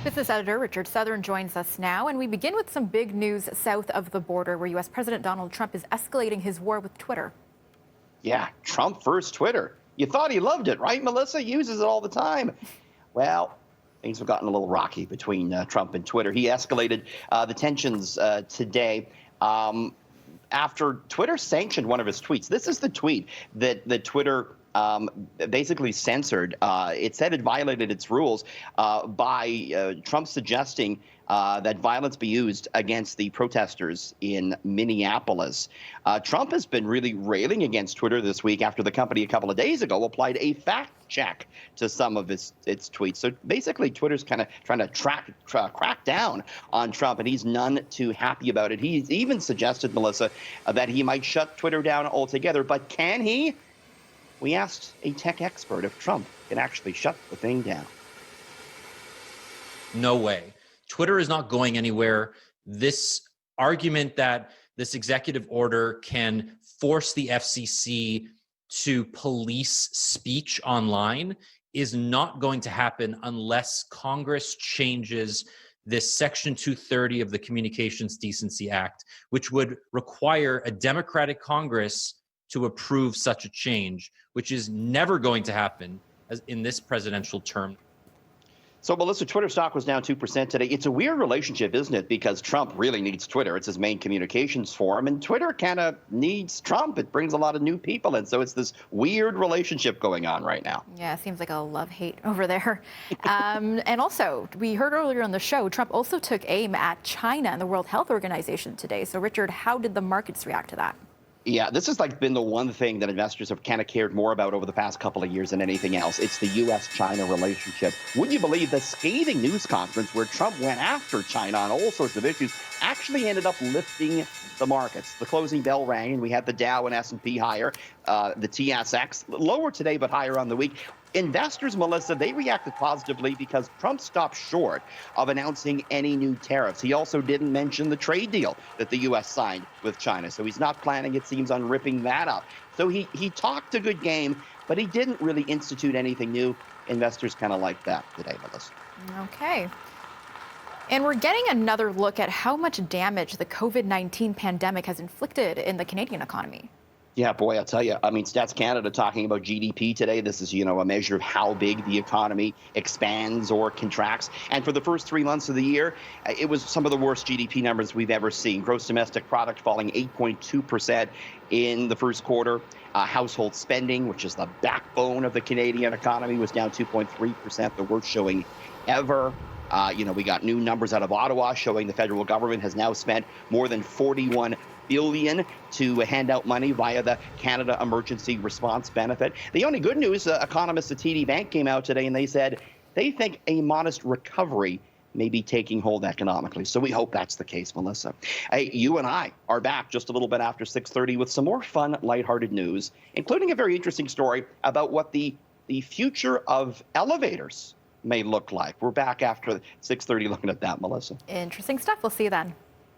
Business editor Richard Southern joins us now, and we begin with some big news south of the border, where U.S. President Donald Trump is escalating his war with Twitter. Yeah, Trump first Twitter. You thought he loved it, right, Melissa? He uses it all the time. Well, things have gotten a little rocky between Trump and Twitter. He escalated the tensions today after Twitter sanctioned one of his tweets. This is the tweet that Twitter basically censored. It said it violated its rules by Trump suggesting that violence be used against the protesters in Minneapolis. Trump has been really railing against Twitter this week after the company a couple of days ago applied a fact check to some of its tweets. So basically, Twitter's kind of trying to crack down on Trump, and he's none too happy about it. He's even suggested, Melissa, that he might shut Twitter down altogether. But can he? We asked a tech expert if Trump can actually shut the thing down. No way. Twitter is not going anywhere. This argument that this executive order can force the FCC to police speech online is not going to happen unless Congress changes this Section 230 of the Communications Decency Act, which would require a Democratic Congress to approve such a change, which is never going to happen in this presidential term. So, Melissa, Twitter stock was down 2% today. It's a weird relationship, isn't it? Because Trump really needs Twitter. It's his main communications forum. And Twitter kind of needs Trump. It brings a lot of new people in. So it's this weird relationship going on right now. Yeah, it seems like a love-hate over there. And also, we heard earlier on the show, Trump also took aim at China and the World Health Organization today. So, Richard, how did the markets react to that? Yeah, this has been the one thing that investors have kind of cared more about over the past couple of years than anything else. It's the U.S.-China relationship. Would you believe the scathing news conference where Trump went after China on all sorts of issues actually ended up lifting the markets? The closing bell rang, and we had the Dow and S&P higher, the TSX lower today but higher on the week. Investors, Melissa, they reacted positively because Trump stopped short of announcing any new tariffs. He also didn't mention the trade deal that the U.S. signed with China. So he's not planning, it seems, on ripping that up. So he talked a good game, but he didn't really institute anything new. Investors kind of like that today, Melissa. Okay. And we're getting another look at how much damage the COVID-19 pandemic has inflicted in the Canadian economy. Yeah, boy, I'll tell you. I mean, Stats Canada talking about GDP today. This is, a measure of how big the economy expands or contracts. And for the first 3 months of the year, it was some of the worst GDP numbers we've ever seen. Gross domestic product falling 8.2% in the first quarter. Household spending, which is the backbone of the Canadian economy, was down 2.3%, the worst showing ever. We got new numbers out of Ottawa showing the federal government has now spent more than $41 billion to hand out money via the Canada Emergency Response Benefit. The only good news, economists at TD Bank came out today and they said they think a modest recovery may be taking hold economically. So we hope that's the case, Melissa. Hey, you and I are back just a little bit after 6:30 with some more fun, lighthearted news, including a very interesting story about what the future of elevators may look like. We're back after 6:30 looking at that, Melissa. Interesting stuff. We'll see you then.